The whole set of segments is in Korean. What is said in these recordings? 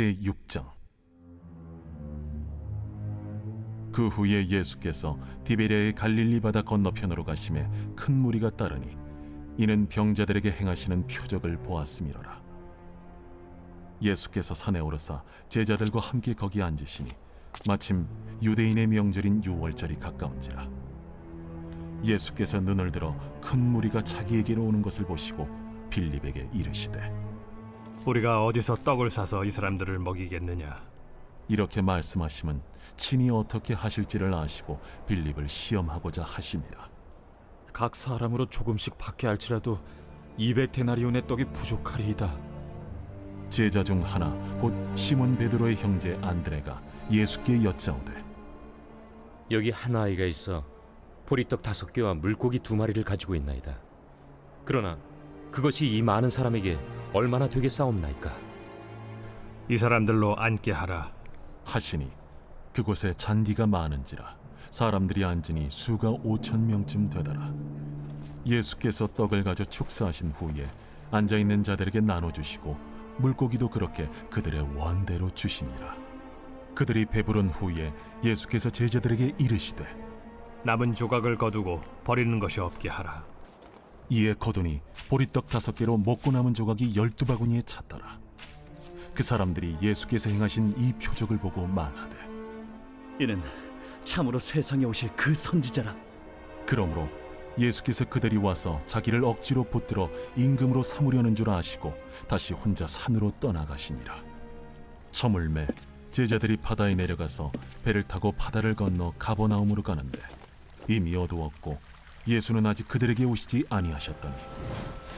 제6장. 그 후에 예수께서 디베랴의 갈릴리 바다 건너편으로 가심에 큰 무리가 따르니 이는 병자들에게 행하시는 표적을 보았음이로라. 예수께서 산에 오르사 제자들과 함께 거기 앉으시니 마침 유대인의 명절인 유월절이 가까운지라. 예수께서 눈을 들어 큰 무리가 자기에게로 오는 것을 보시고 빌립에게 이르시되 우리가 어디서 떡을 사서 이 사람들을 먹이겠느냐? 이렇게 말씀하심은 친히 어떻게 하실지를 아시고 빌립을 시험하고자 하심이라. 각 사람으로 조금씩 받게 할지라도 200데나리온의 떡이 부족하리이다. 제자 중 하나 곧 시몬 베드로의 형제 안드레가 예수께 여짜오되 여기 한 아이가 있어 보리떡 5개와 물고기 2마리를 가지고 있나이다. 그러나 그것이 이 많은 사람에게 얼마나 되겠사옵나이까? 이 사람들로 앉게 하라. 하시니 그곳에 잔디가 많은지라 사람들이 앉으니 수가 5,000명쯤 되더라. 예수께서 떡을 가져 축사하신 후에 앉아있는 자들에게 나눠주시고 물고기도 그렇게 그들의 원대로 주시니라. 그들이 배부른 후에 예수께서 제자들에게 이르시되 남은 조각을 거두고 버리는 것이 없게 하라. 이에 거두니 보리떡 5개로 먹고 남은 조각이 12바구니에 찼더라. 그 사람들이 예수께서 행하신 이 표적을 보고 말하되 이는 참으로 세상에 오실 그 선지자라. 그러므로 예수께서 그들이 와서 자기를 억지로 붙들어 임금으로 삼으려는 줄 아시고 다시 혼자 산으로 떠나가시니라. 저물매 제자들이 바다에 내려가서 배를 타고 바다를 건너 가버나움으로 가는데 이미 어두웠고 예수는 아직 그들에게 오시지 아니하셨더니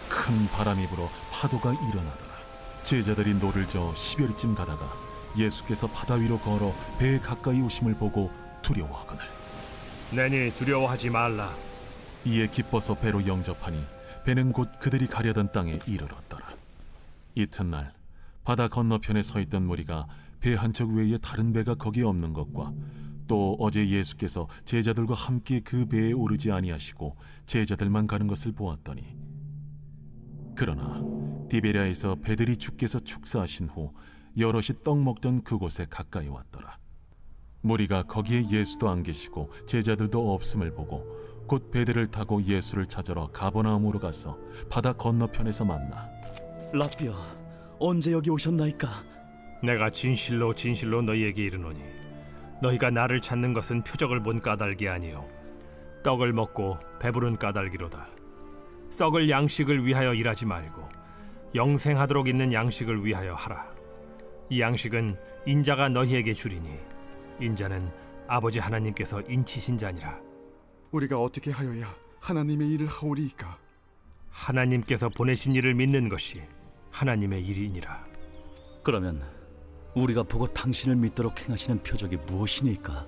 큰 바람이 불어 파도가 일어나더라. 제자들이 노를 저어 10여리쯤 가다가 예수께서 바다 위로 걸어 배에 가까이 오심을 보고 두려워하거늘 내니 두려워하지 말라. 이에 기뻐서 배로 영접하니 배는 곧 그들이 가려던 땅에 이르렀더라. 이튿날 바다 건너편에 서 있던 무리가 배 한 척 외에 다른 배가 거기에 없는 것과 또 어제 예수께서 제자들과 함께 그 배에 오르지 아니하시고 제자들만 가는 것을 보았더니 그러나 디베랴에서 배들이 주께서 축사하신 후 여럿이 떡 먹던 그곳에 가까이 왔더라. 무리가 거기에 예수도 안 계시고 제자들도 없음을 보고 곧 배들을 타고 예수를 찾으러 가버나움으로 가서 바다 건너편에서 만나 라비어, 언제 여기 오셨나이까? 내가 진실로 진실로 너희에게 이르노니 너희가 나를 찾는 것은 표적을 본 까닭이 아니요 떡을 먹고 배부른 까닭이로다. 썩을 양식을 위하여 일하지 말고 영생하도록 있는 양식을 위하여 하라. 이 양식은 인자가 너희에게 주리니 인자는 아버지 하나님께서 인치신 자니라. 우리가 어떻게 하여야 하나님의 일을 하오리이까? 하나님께서 보내신 이를 믿는 것이 하나님의 일이니라. 그러면 우리가 보고 당신을 믿도록 행하시는 표적이 무엇이니까?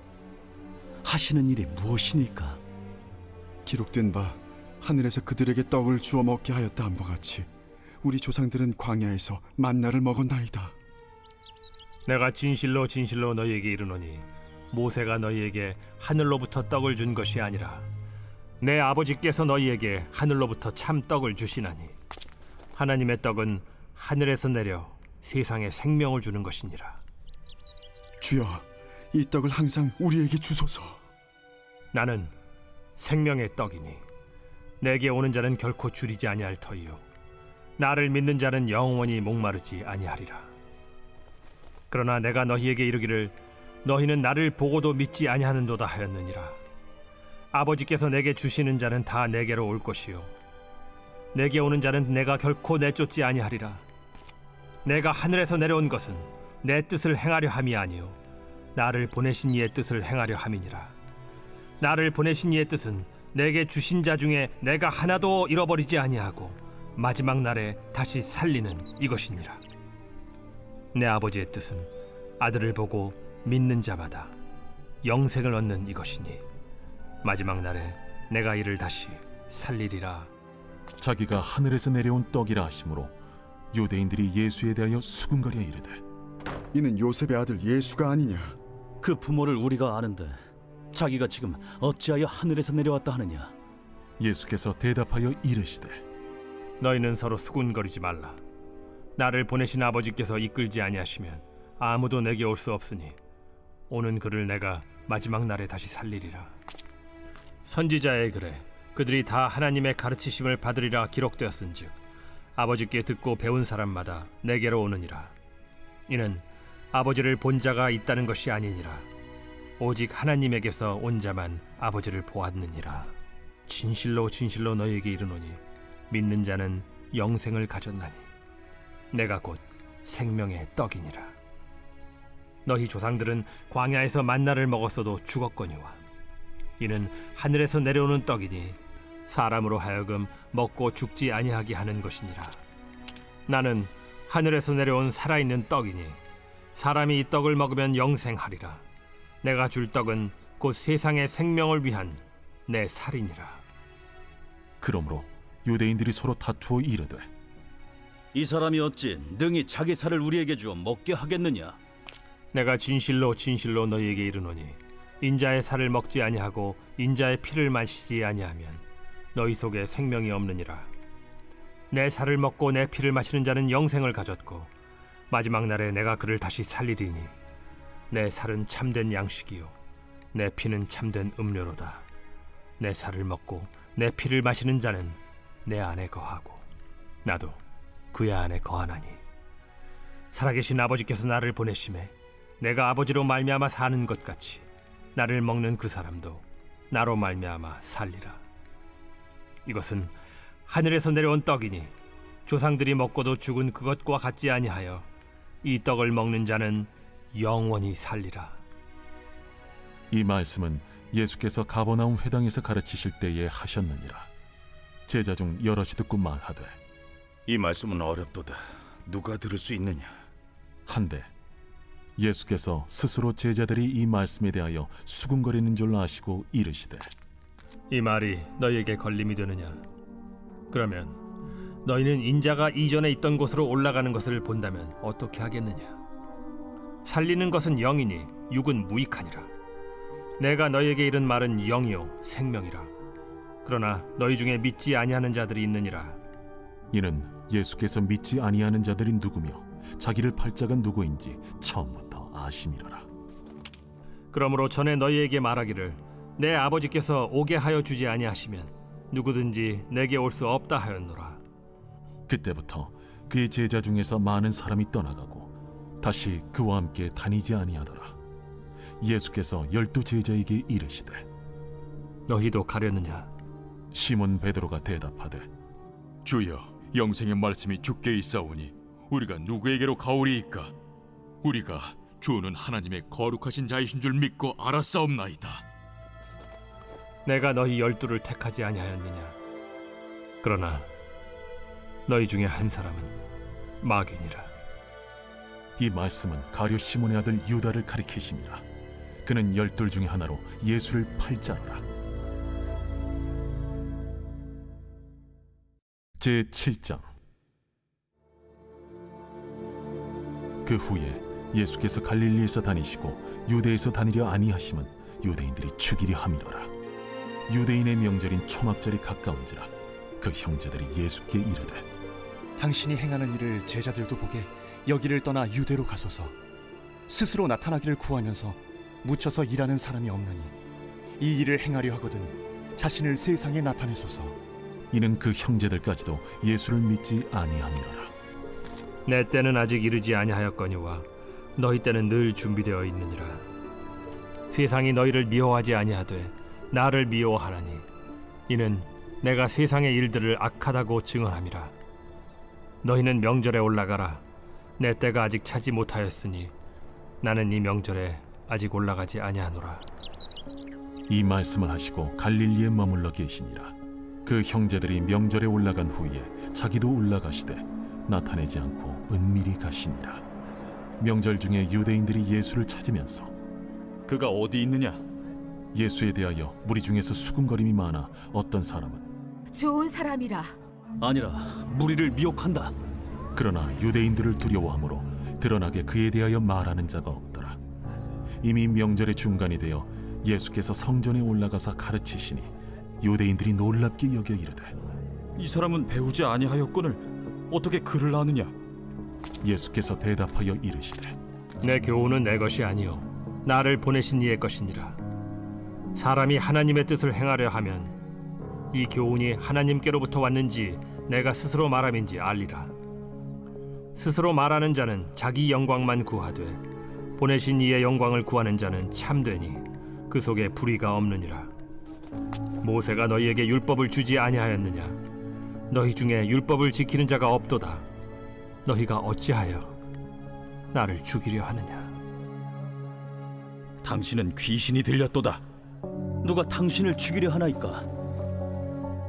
하시는 일이 무엇이니까? 기록된 바 하늘에서 그들에게 떡을 주어 먹게 하였다 함과 같이 우리 조상들은 광야에서 만나를 먹었나이다. 내가 진실로 진실로 너희에게 이르노니 모세가 너희에게 하늘로부터 떡을 준 것이 아니라 내 아버지께서 너희에게 하늘로부터 참 떡을 주시나니 하나님의 떡은 하늘에서 내려 세상에 생명을 주는 것이니라. 주여, 이 떡을 항상 우리에게 주소서. 나는 생명의 떡이니 내게 오는 자는 결코 줄이지 아니할 터이요 나를 믿는 자는 영원히 목마르지 아니하리라. 그러나 내가 너희에게 이르기를 너희는 나를 보고도 믿지 아니하는도다 하였느니라. 아버지께서 내게 주시는 자는 다 내게로 올 것이요 내게 오는 자는 내가 결코 내쫓지 아니하리라. 내가 하늘에서 내려온 것은 내 뜻을 행하려 함이 아니요 나를 보내신 이의 뜻을 행하려 함이니라. 나를 보내신 이의 뜻은 내게 주신 자 중에 내가 하나도 잃어버리지 아니하고 마지막 날에 다시 살리는 이것이니라. 내 아버지의 뜻은 아들을 보고 믿는 자마다 영생을 얻는 이것이니 마지막 날에 내가 이를 다시 살리리라. 자기가 하늘에서 내려온 떡이라 하심으로 유대인들이 예수에 대하여 수군거려 이르되 이는 요셉의 아들 예수가 아니냐? 그 부모를 우리가 아는데 자기가 지금 어찌하여 하늘에서 내려왔다 하느냐? 예수께서 대답하여 이르시되 너희는 서로 수군거리지 말라. 나를 보내신 아버지께서 이끌지 아니하시면 아무도 내게 올 수 없으니 오는 그를 내가 마지막 날에 다시 살리리라. 선지자의 글에 그들이 다 하나님의 가르치심을 받으리라 기록되었은즉 아버지께 듣고 배운 사람마다 내게로 오느니라. 이는 아버지를 본 자가 있다는 것이 아니니라. 오직 하나님에게서 온 자만 아버지를 보았느니라. 진실로 진실로 너희에게 이르노니 믿는 자는 영생을 가졌나니 내가 곧 생명의 떡이니라. 너희 조상들은 광야에서 만나를 먹었어도 죽었거니와 이는 하늘에서 내려오는 떡이니 사람으로 하여금 먹고 죽지 아니하게 하는 것이니라. 나는 하늘에서 내려온 살아있는 떡이니 사람이 이 떡을 먹으면 영생하리라. 내가 줄 떡은 곧 세상의 생명을 위한 내 살이니라. 그러므로 유대인들이 서로 다투어 이르되 이 사람이 어찌 능히 자기 살을 우리에게 주어 먹게 하겠느냐? 내가 진실로 진실로 너희에게 이르노니 인자의 살을 먹지 아니하고 인자의 피를 마시지 아니하면 너희 속에 생명이 없느니라. 내 살을 먹고 내 피를 마시는 자는 영생을 가졌고 마지막 날에 내가 그를 다시 살리리니 내 살은 참된 양식이요 내 피는 참된 음료로다. 내 살을 먹고 내 피를 마시는 자는 내 안에 거하고 나도 그의 안에 거하나니 살아계신 아버지께서 나를 보내심에 내가 아버지로 말미암아 사는 것 같이 나를 먹는 그 사람도 나로 말미암아 살리라. 이것은 하늘에서 내려온 떡이니 조상들이 먹고도 죽은 그것과 같지 아니하여 이 떡을 먹는 자는 영원히 살리라. 이 말씀은 예수께서 가버나움 회당에서 가르치실 때에 하셨느니라. 제자 중 여럿이 듣고 말하되 이 말씀은 어렵도다. 누가 들을 수 있느냐? 한데 예수께서 스스로 제자들이 이 말씀에 대하여 수군거리는 줄 아시고 이르시되 이 말이 너희에게 걸림이 되느냐? 그러면 너희는 인자가 이전에 있던 곳으로 올라가는 것을 본다면 어떻게 하겠느냐? 살리는 것은 영이니 육은 무익하니라. 내가 너희에게 이른 말은 영이요 생명이라. 그러나 너희 중에 믿지 아니하는 자들이 있느니라. 이는 예수께서 믿지 아니하는 자들이 누구며 자기를 팔 자가 누구인지 처음부터 아심이로라. 그러므로 전에 너희에게 말하기를 내 아버지께서 오게 하여 주지 아니하시면 누구든지 내게 올 수 없다 하였노라. 그때부터 그의 제자 중에서 많은 사람이 떠나가고 다시 그와 함께 다니지 아니하더라. 예수께서 12 제자에게 이르시되 너희도 가려느냐? 시몬 베드로가 대답하되 주여, 영생의 말씀이 주께 있사오니 우리가 누구에게로 가오리이까? 우리가 주는 하나님의 거룩하신 자이신 줄 믿고 알았사옵나이다. 내가 너희 12를 택하지 아니하였느냐? 그러나 너희 중에 한 사람은 마귀니라. 이 말씀은 가룟 시몬의 아들 유다를 가리키심이라. 그는 12 중에 하나로 예수를 팔 자로라. 제7장. 그 후에 예수께서 갈릴리에서 다니시고 유대에서 다니려 아니하심은 유대인들이 죽이려 함이로라. 유대인의 명절인 초막절이 가까운지라. 그 형제들이 예수께 이르되 당신이 행하는 일을 제자들도 보게 여기를 떠나 유대로 가소서. 스스로 나타나기를 구하면서 묻혀서 일하는 사람이 없느니 이 일을 행하려 하거든 자신을 세상에 나타내소서. 이는 그 형제들까지도 예수를 믿지 아니함이로라. 내 때는 아직 이르지 아니하였거니와 너희 때는 늘 준비되어 있느니라. 세상이 너희를 미워하지 아니하되 나를 미워하나니 이는 내가 세상의 일들을 악하다고 증언함이라. 너희는 명절에 올라가라. 내 때가 아직 차지 못하였으니 나는 이 명절에 아직 올라가지 아니하노라. 이 말씀을 하시고 갈릴리에 머물러 계시니라. 그 형제들이 명절에 올라간 후에 자기도 올라가시되 나타내지 않고 은밀히 가시니라. 명절 중에 유대인들이 예수를 찾으면서 그가 어디 있느냐? 예수에 대하여 무리 중에서 수군거림이 많아 어떤 사람은 좋은 사람이라. 아니라 무리를 미혹한다. 그러나 유대인들을 두려워하므로 드러나게 그에 대하여 말하는 자가 없더라. 이미 명절의 중간이 되어 예수께서 성전에 올라가사 가르치시니 유대인들이 놀랍게 여겨 이르되 이 사람은 배우지 아니하였거늘 어떻게 글을 아느냐? 예수께서 대답하여 이르시되 내 교훈은 내 것이 아니요 나를 보내신 이의 것이니라. 사람이 하나님의 뜻을 행하려 하면 이 교훈이 하나님께로부터 왔는지 내가 스스로 말함인지 알리라. 스스로 말하는 자는 자기 영광만 구하되 보내신 이의 영광을 구하는 자는 참되니 그 속에 불의가 없느니라. 모세가 너희에게 율법을 주지 아니하였느냐? 너희 중에 율법을 지키는 자가 없도다. 너희가 어찌하여 나를 죽이려 하느냐? 당신은 귀신이 들렸도다. 누가 당신을 죽이려 하나이까?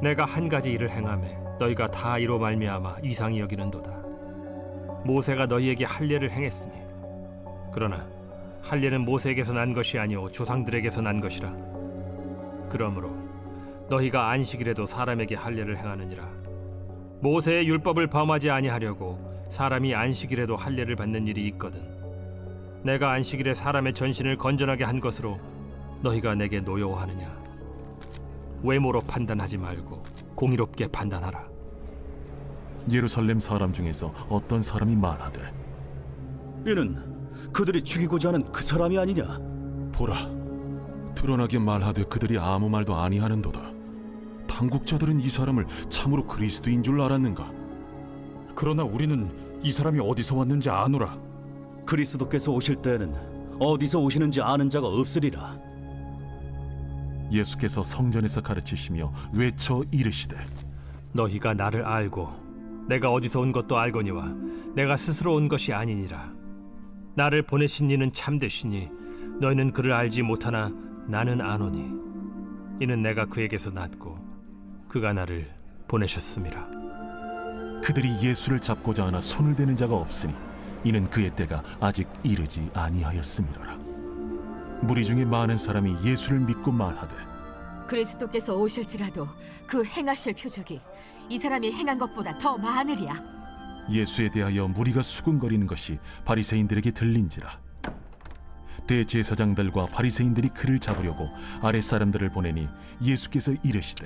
내가 한 가지 일을 행하매 너희가 다 이로 말미암아 이상히 여기는도다. 모세가 너희에게 할례를 행했으니 그러나 할례는 모세에게서 난 것이 아니오 조상들에게서 난 것이라. 그러므로 너희가 안식일에도 사람에게 할례를 행하느니라. 모세의 율법을 범하지 아니하려고 사람이 안식일에도 할례를 받는 일이 있거든. 내가 안식일에 사람의 전신을 건전하게 한 것으로 너희가 내게 노여워하느냐? 외모로 판단하지 말고 공의롭게 판단하라. 예루살렘 사람 중에서 어떤 사람이 말하되 이는 그들이 죽이고자 하는 그 사람이 아니냐? 보라, 드러나게 말하되 그들이 아무 말도 아니하는도다. 당국자들은 이 사람을 참으로 그리스도인 줄 알았는가? 그러나 우리는 이 사람이 어디서 왔는지 아노라. 그리스도께서 오실 때에는 어디서 오시는지 아는 자가 없으리라. 예수께서 성전에서 가르치시며 외쳐 이르시되 너희가 나를 알고 내가 어디서 온 것도 알거니와 내가 스스로 온 것이 아니니라. 나를 보내신 이는 참되시니 너희는 그를 알지 못하나 나는 아노니 이는 내가 그에게서 났고 그가 나를 보내셨음이라. 그들이 예수를 잡고자 하나 손을 대는 자가 없으니 이는 그의 때가 아직 이르지 아니하였음이로라. 무리 중에 많은 사람이 예수를 믿고 말하되 그리스도께서 오실지라도 그 행하실 표적이 이 사람이 행한 것보다 더 많으리야. 예수에 대하여 무리가 수군거리는 것이 바리새인들에게 들린지라. 대제사장들과 바리새인들이 그를 잡으려고 아랫사람들을 보내니 예수께서 이르시되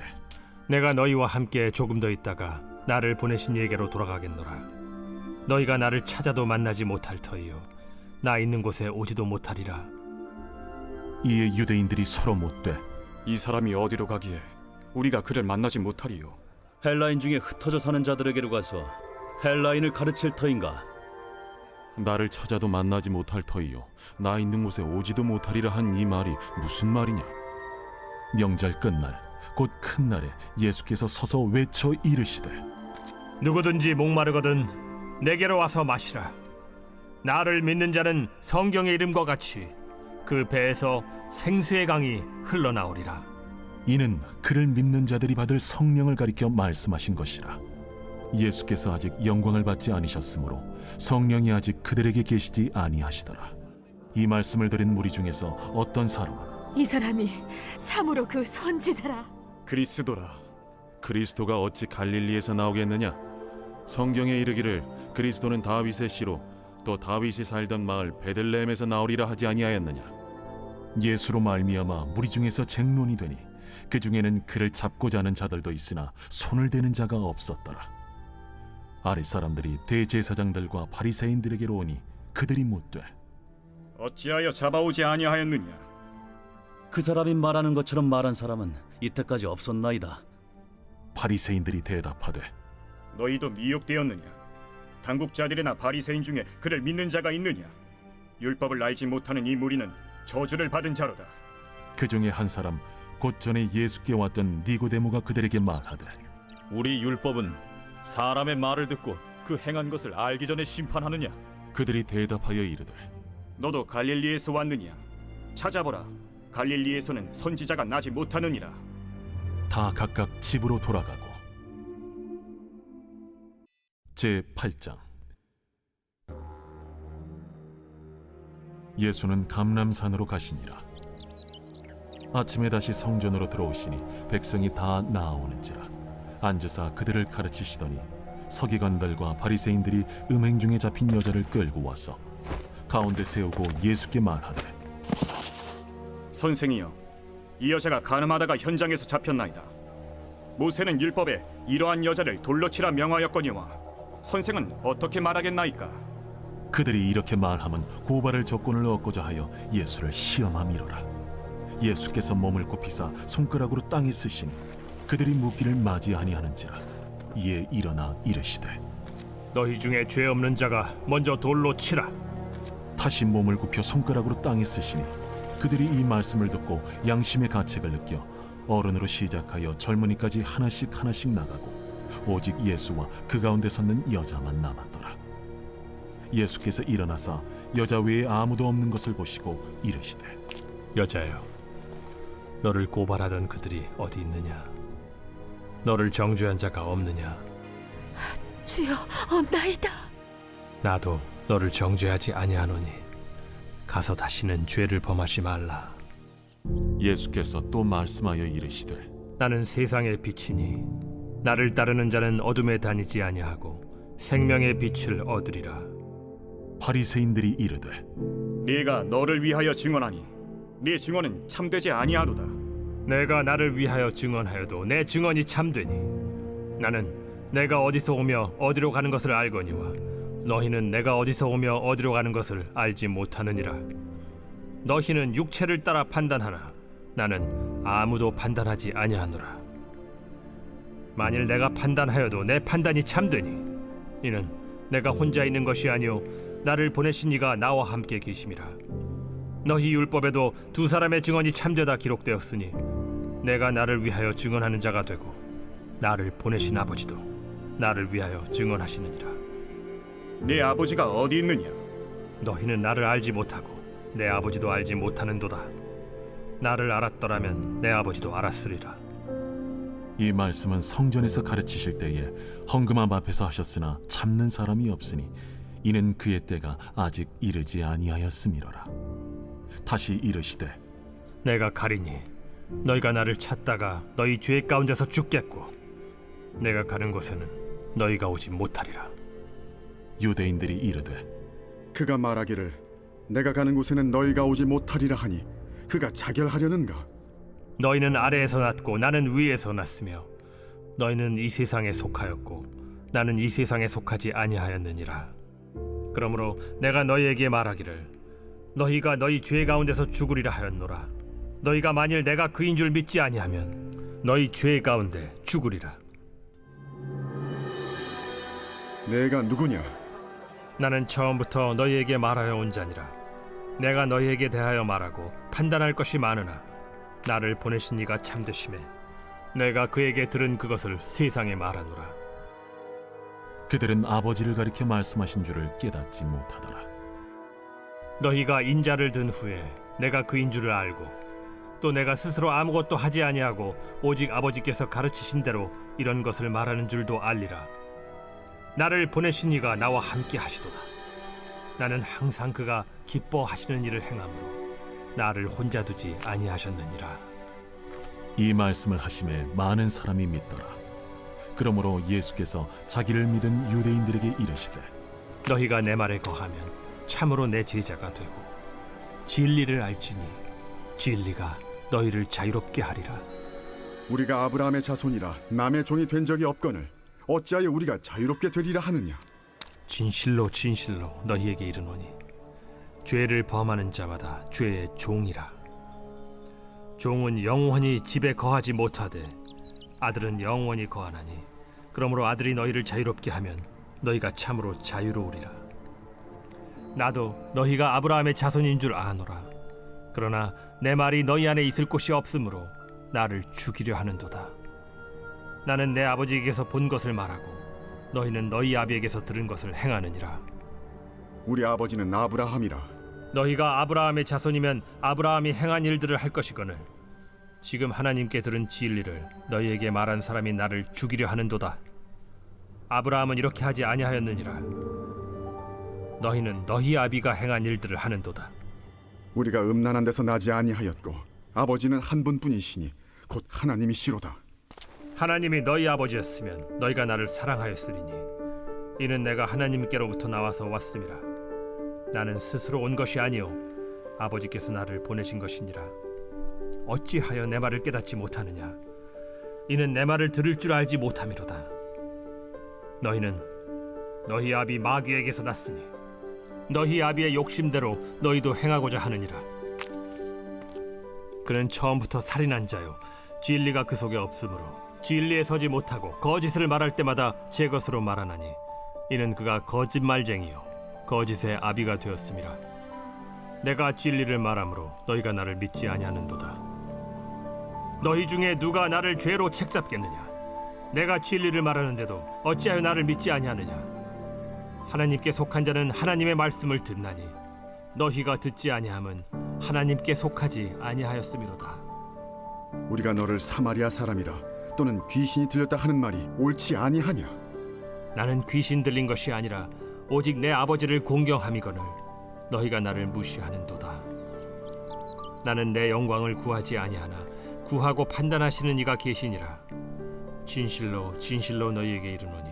내가 너희와 함께 조금 더 있다가 나를 보내신 이에게로 돌아가겠노라. 너희가 나를 찾아도 만나지 못할 터이요 나 있는 곳에 오지도 못하리라. 이에 유대인들이 서로 묻되 이 사람이 어디로 가기에 우리가 그를 만나지 못하리요? 헬라인 중에 흩어져 사는 자들에게로 가서 헬라인을 가르칠 터인가? 나를 찾아도 만나지 못할 터이요 나 있는 곳에 오지도 못하리라 한 이 말이 무슨 말이냐? 명절 끝날 곧 큰 날에 예수께서 서서 외쳐 이르시되 누구든지 목마르거든 내게로 와서 마시라. 나를 믿는 자는 성경의 이름과 같이 그 배에서 생수의 강이 흘러나오리라. 이는 그를 믿는 자들이 받을 성령을 가리켜 말씀하신 것이라. 예수께서 아직 영광을 받지 않으셨으므로 성령이 아직 그들에게 계시지 아니하시더라. 이 말씀을 들은 무리 중에서 어떤 사람은 이 사람이 참으로 그 선지자라. 그리스도라. 그리스도가 어찌 갈릴리에서 나오겠느냐? 성경에 이르기를 그리스도는 다윗의 씨로 또 다윗이 살던 마을 베들레헴에서 나오리라 하지 아니하였느냐? 예수로 말미암아 무리 중에서 쟁론이 되니 그 중에는 그를 잡고자 하는 자들도 있으나 손을 대는 자가 없었더라. 아랫 사람들이 대제사장들과 바리새인들에게로 오니 그들이 묻되 어찌하여 잡아오지 아니하였느냐? 그 사람이 말하는 것처럼 말한 사람은 이때까지 없었나이다. 바리새인들이 대답하되 너희도 미혹되었느냐? 당국자들이나 바리새인 중에 그를 믿는 자가 있느냐? 율법을 알지 못하는 이 무리는 저주를 받은 자로다. 그 중에 한 사람 곧 전에 예수께 왔던 니고데모가 그들에게 말하되 우리 율법은 사람의 말을 듣고 그 행한 것을 알기 전에 심판하느냐? 그들이 대답하여 이르되 너도 갈릴리에서 왔느냐? 찾아보라. 갈릴리에서는 선지자가 나지 못하느니라. 다 각각 집으로 돌아가고. 제8장. 예수는 감람산으로 가시니라. 아침에 다시 성전으로 들어오시니 백성이 다 나아오는지라. 앉으사 그들을 가르치시더니 서기관들과 바리새인들이 음행 중에 잡힌 여자를 끌고 와서 가운데 세우고 예수께 말하되 선생이여, 이 여자가 간음하다가 현장에서 잡혔나이다. 모세는 율법에 이러한 여자를 돌로 치라 명하였거니와 선생은 어떻게 말하겠나이까? 그들이 이렇게 말하면 고발할 조건을 얻고자 하여 예수를 시험함이로라. 예수께서 몸을 굽히사 손가락으로 땅에 쓰시니 그들이 묻기를 맞이 아니하는지라. 이에 일어나 이르시되 너희 중에 죄 없는 자가 먼저 돌로 치라. 다시 몸을 굽혀 손가락으로 땅에 쓰시니 그들이 이 말씀을 듣고 양심의 가책을 느껴 어른으로 시작하여 젊은이까지 하나씩 나가고 오직 예수와 그 가운데 섰는 여자만 남았더라. 예수께서 일어나사 여자 외에 아무도 없는 것을 보시고 이르시되 여자여, 너를 고발하던 그들이 어디 있느냐? 너를 정죄한 자가 없느냐? 주여, 없나이다. 나도 너를 정죄하지 아니하노니 가서 다시는 죄를 범하지 말라. 예수께서 또 말씀하여 이르시되 나는 세상의 빛이니 나를 따르는 자는 어둠에 다니지 아니하고 생명의 빛을 얻으리라. 바리새인들이 이르되 네가 너를 위하여 증언하니 네 증언은 참되지 아니하로다. 내가 나를 위하여 증언하여도 내 증언이 참되니 나는 내가 어디서 오며 어디로 가는 것을 알거니와 너희는 내가 어디서 오며 어디로 가는 것을 알지 못하느니라. 너희는 육체를 따라 판단하나 나는 아무도 판단하지 아니하노라. 만일 내가 판단하여도 내 판단이 참되니 이는 내가 혼자 있는 것이 아니요 나를 보내신 이가 나와 함께 계심이라. 너희 율법에도 두 사람의 증언이 참되다 기록되었으니 내가 나를 위하여 증언하는 자가 되고 나를 보내신 아버지도 나를 위하여 증언하시느니라. 네 아버지가 어디 있느냐? 너희는 나를 알지 못하고 내 아버지도 알지 못하는도다. 나를 알았더라면 내 아버지도 알았으리라. 이 말씀은 성전에서 가르치실 때에 헌금함 앞에서 하셨으나 참는 사람이 없으니 이는 그의 때가 아직 이르지 아니하였음이로라. 다시 이르시되 내가 가리니 너희가 나를 찾다가 너희 죄 가운데서 죽겠고 내가 가는 곳에는 너희가 오지 못하리라. 유대인들이 이르되 그가 말하기를 내가 가는 곳에는 너희가 오지 못하리라 하니 그가 자결하려는가? 너희는 아래에서 났고 나는 위에서 났으며 너희는 이 세상에 속하였고 나는 이 세상에 속하지 아니하였느니라. 그러므로 내가 너희에게 말하기를 너희가 너희 죄 가운데서 죽으리라 하였노라. 너희가 만일 내가 그인 줄 믿지 아니하면 너희 죄 가운데 죽으리라. 내가 누구냐? 나는 처음부터 너희에게 말하여 온 자니라. 내가 너희에게 대하여 말하고 판단할 것이 많으나 나를 보내신 이가 참되심에 내가 그에게 들은 그것을 세상에 말하노라. 그들은 아버지를 가리켜 말씀하신 줄을 깨닫지 못하더라. 너희가 인자를 든 후에 내가 그인 줄을 알고 또 내가 스스로 아무것도 하지 아니하고 오직 아버지께서 가르치신 대로 이런 것을 말하는 줄도 알리라. 나를 보내신 이가 나와 함께 하시도다. 나는 항상 그가 기뻐하시는 일을 행함으로 나를 혼자 두지 아니하셨느니라. 이 말씀을 하심에 많은 사람이 믿더라. 그러므로 예수께서 자기를 믿은 유대인들에게 이르시되 너희가 내 말에 거하면 참으로 내 제자가 되고 진리를 알지니 진리가 너희를 자유롭게 하리라. 우리가 아브라함의 자손이라 남의 종이 된 적이 없거늘 어찌하여 우리가 자유롭게 되리라 하느냐? 진실로 진실로 너희에게 이르노니 죄를 범하는 자마다 죄의 종이라. 종은 영원히 집에 거하지 못하되 아들은 영원히 거하나니 그러므로 아들이 너희를 자유롭게 하면 너희가 참으로 자유로우리라. 나도 너희가 아브라함의 자손인 줄 아노라. 그러나 내 말이 너희 안에 있을 곳이 없으므로 나를 죽이려 하는도다. 나는 내 아버지에게서 본 것을 말하고 너희는 너희 아비에게서 들은 것을 행하느니라. 우리 아버지는 아브라함이라. 너희가 아브라함의 자손이면 아브라함이 행한 일들을 할 것이거늘 지금 하나님께 들은 진리를 너희에게 말한 사람이 나를 죽이려 하는도다. 아브라함은 이렇게 하지 아니하였느니라. 너희는 너희 아비가 행한 일들을 하는도다. 우리가 음란한 데서 나지 아니하였고 아버지는 한 분뿐이시니 곧 하나님이시로다. 하나님이 너희 아버지였으면 너희가 나를 사랑하였으리니 이는 내가 하나님께로부터 나와서 왔음이라. 나는 스스로 온 것이 아니요 아버지께서 나를 보내신 것이니라. 어찌하여 내 말을 깨닫지 못하느냐? 이는 내 말을 들을 줄 알지 못함이로다. 너희는 너희 아비 마귀에게서 났으니 너희 아비의 욕심대로 너희도 행하고자 하느니라. 그는 처음부터 살인한 자요 진리가 그 속에 없으므로 진리에 서지 못하고 거짓을 말할 때마다 제 것으로 말하나니 이는 그가 거짓말쟁이요 거짓의 아비가 되었음이라. 내가 진리를 말하므로 너희가 나를 믿지 아니하는도다. 너희 중에 누가 나를 죄로 책잡겠느냐? 내가 진리를 말하는데도 어찌하여 나를 믿지 아니하느냐? 하나님께 속한 자는 하나님의 말씀을 듣나니 너희가 듣지 아니함은 하나님께 속하지 아니하였음이로다. 우리가 너를 사마리아 사람이라 또는 귀신이 들렸다 하는 말이 옳지 아니하냐? 나는 귀신 들린 것이 아니라 오직 내 아버지를 공경함이거늘 너희가 나를 무시하는도다. 나는 내 영광을 구하지 아니하나 구하고 판단하시는 이가 계시니라. 진실로 진실로 너희에게 이르노니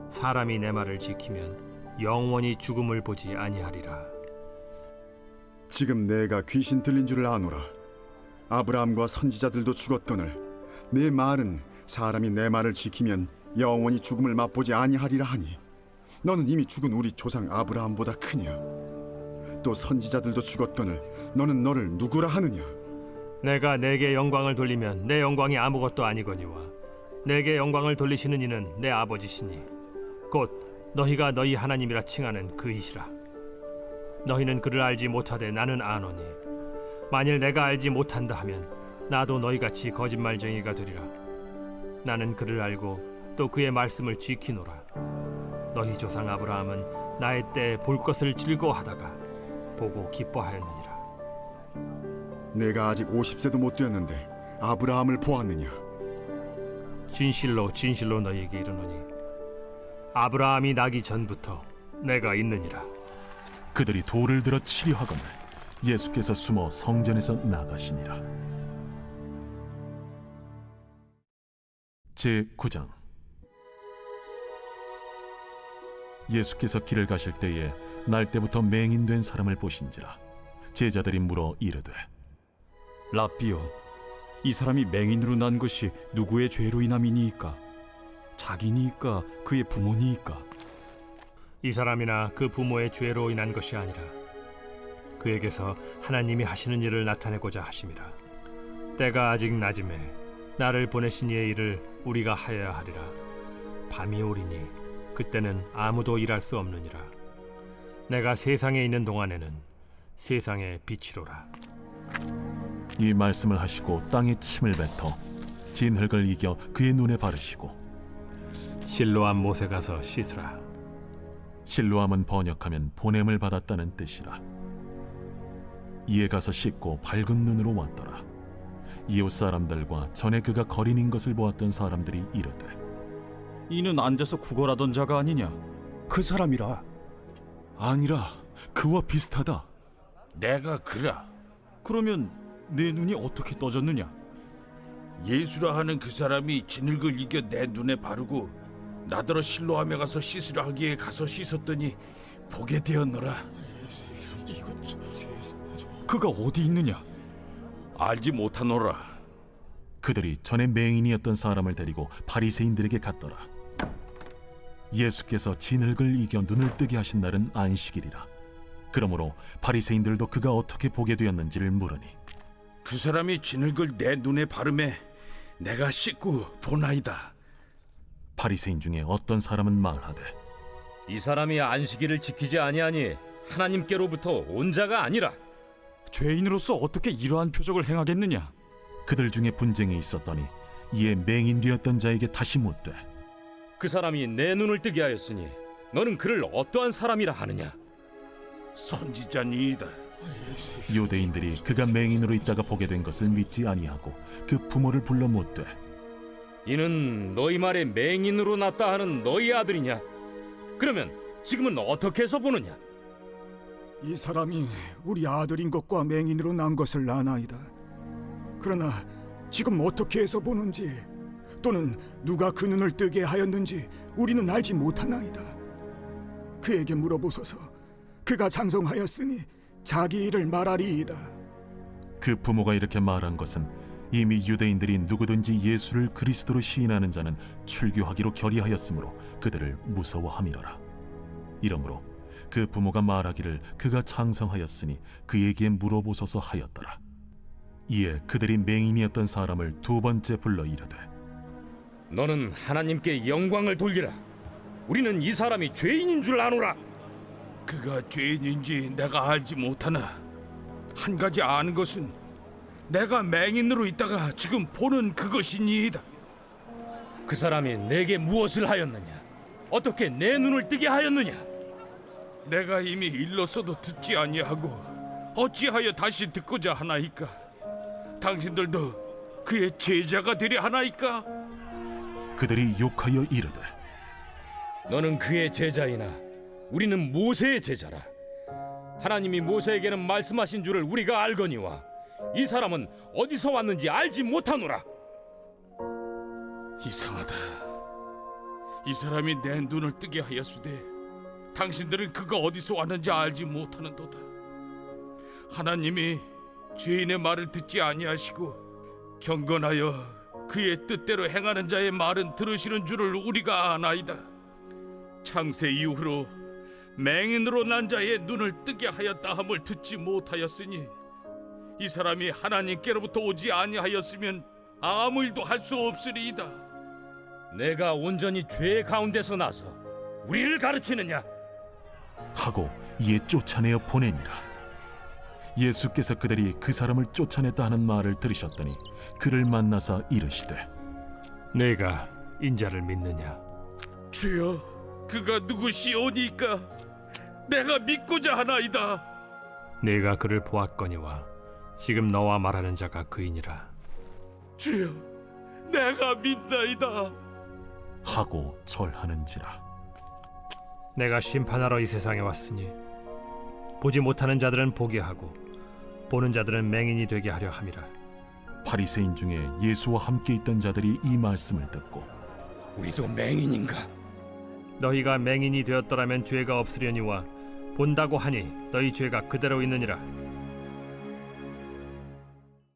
사람이 내 말을 지키면 영원히 죽음을 보지 아니하리라. 지금 내가 귀신 들린 줄을 아노라. 아브라함과 선지자들도 죽었거늘 내 말은 사람이 내 말을 지키면 영원히 죽음을 맛보지 아니하리라 하니 너는 이미 죽은 우리 조상 아브라함보다 크냐? 또 선지자들도 죽었거늘 너는 너를 누구라 하느냐? 내가 내게 영광을 돌리면 내 영광이 아무것도 아니거니와 내게 영광을 돌리시는 이는 내 아버지시니 곧 너희가 너희 하나님이라 칭하는 그이시라. 너희는 그를 알지 못하되 나는 아노니 만일 내가 알지 못한다 하면 나도 너희같이 거짓말쟁이가 되리라. 나는 그를 알고 또 그의 말씀을 지키노라. 너희 조상 아브라함은 나의 때에 볼 것을 즐거워하다가 보고 기뻐하였느니라. 내가 아직 50세도 못 되었는데 아브라함을 보았느냐? 진실로 진실로 너희에게 이르노니 아브라함이 나기 전부터 내가 있느니라. 그들이 돌을 들어 치려 하거늘 예수께서 숨어 성전에서 나가시니라. 제9장. 예수께서 길을 가실 때에 날 때부터 맹인된 사람을 보신지라. 제자들이 물어 이르되 라삐요, 이 사람이 맹인으로 난 것이 누구의 죄로 인함이니이까? 자기니이까 그의 부모니이까? 이 사람이나 그 부모의 죄로 인한 것이 아니라 그에게서 하나님이 하시는 일을 나타내고자 하심이라. 때가 아직 낮음에 나를 보내신 이의 일을 우리가 하여야 하리라. 밤이 오리니 그때는 아무도 일할 수 없느니라. 내가 세상에 있는 동안에는 세상의 빛이로라. 이 말씀을 하시고 땅에 침을 뱉어 진흙을 이겨 그의 눈에 바르시고 실로암 못에 가서 씻으라. 실로암은 번역하면 보냄을 받았다는 뜻이라. 이에 가서 씻고 밝은 눈으로 왔더라. 이웃 사람들과 전에 그가 거린인 것을 보았던 사람들이 이르되 이는 앉아서 구걸하던 자가 아니냐? 그 사람이라. 아니라 그와 비슷하다. 내가 그라. 그러면 내 눈이 어떻게 떠졌느냐? 예수라 하는 그 사람이 진흙을 이겨 내 눈에 바르고 나더러 실로암에 가서 씻으라 하기에 가서 씻었더니 보게 되었노라. 그가 어디 있느냐? 알지 못하노라. 그들이 전에 맹인이었던 사람을 데리고 바리새인들에게 갔더라. 예수께서 진흙을 이겨 눈을 뜨게 하신 날은 안식일이라. 그러므로 바리새인들도 그가 어떻게 보게 되었는지를 물으니 그 사람이 진흙을 내 눈에 바르매 내가 씻고 보나이다. 바리새인 중에 어떤 사람은 말하되 이 사람이 안식일을 지키지 아니하니 하나님께로부터 온 자가 아니라. 죄인으로서 어떻게 이러한 표적을 행하겠느냐? 그들 중에 분쟁이 있었더니 이에 맹인 되었던 자에게 다시 묻되 그 사람이 내 눈을 뜨게 하였으니 너는 그를 어떠한 사람이라 하느냐? 선지자니이다. 유대인들이 그가 맹인으로 있다가 보게 된 것을 믿지 아니하고 그 부모를 불러 묻되 이는 너희 말에 맹인으로 났다 하는 너희 아들이냐? 그러면 지금은 어떻게 해서 보느냐? 이 사람이 우리 아들인 것과 맹인으로 난 것을 아나이다. 그러나 지금 어떻게 해서 보는지 또는 누가 그 눈을 뜨게 하였는지 우리는 알지 못하나이다. 그에게 물어보소서. 그가 장성하였으니 자기 일을 말하리이다. 그 부모가 이렇게 말한 것은 이미 유대인들이 누구든지 예수를 그리스도로 시인하는 자는 출교하기로 결의하였으므로 그들을 무서워함이로라. 이러므로 그 부모가 말하기를 그가 창성하였으니 그에게 물어보소서 하였더라. 이에 그들이 맹인이었던 사람을 두 번째 불러 이르되 너는 하나님께 영광을 돌리라. 우리는 이 사람이 죄인인 줄 아노라. 그가 죄인인지 내가 알지 못하나 한 가지 아는 것은 내가 맹인으로 있다가 지금 보는 그것이니이다. 그 사람이 내게 무엇을 하였느냐? 어떻게 내 눈을 뜨게 하였느냐? 내가 이미 일렀어도 듣지 아니하고 어찌하여 다시 듣고자 하나이까? 당신들도 그의 제자가 되려 하나이까? 그들이 욕하여 이르되 너는 그의 제자이나 우리는 모세의 제자라. 하나님이 모세에게는 말씀하신 줄을 우리가 알거니와 이 사람은 어디서 왔는지 알지 못하노라. 이상하다. 이 사람이 내 눈을 뜨게 하였으되 당신들은 그가 어디서 왔는지 알지 못하는도다. 하나님이 죄인의 말을 듣지 아니하시고 경건하여 그의 뜻대로 행하는 자의 말은 들으시는 줄을 우리가 아나이다. 창세 이후로 맹인으로 난 자의 눈을 뜨게 하였다 함을 듣지 못하였으니 이 사람이 하나님께로부터 오지 아니하였으면 아무 일도 할 수 없으리이다. 내가 온전히 죄 가운데서 나서 우리를 가르치느냐? 하고 이에 쫓아내어 보내니라. 예수께서 그들이 그 사람을 쫓아냈다 하는 말을 들으셨더니 그를 만나사 이르시되 내가 인자를 믿느냐? 주여, 그가 누구시오니까 내가 믿고자 하나이다. 내가 그를 보았거니와 지금 너와 말하는 자가 그이니라. 주여, 내가 믿나이다. 하고 절하는지라. 내가 심판하러 이 세상에 왔으니 보지 못하는 자들은 보게 하고 보는 자들은 맹인이 되게 하려 함이라. 바리새인 중에 예수와 함께 있던 자들이 이 말씀을 듣고 우리도 맹인인가? 너희가 맹인이 되었더라면 죄가 없으려니와 본다고 하니 너희 죄가 그대로 있느니라.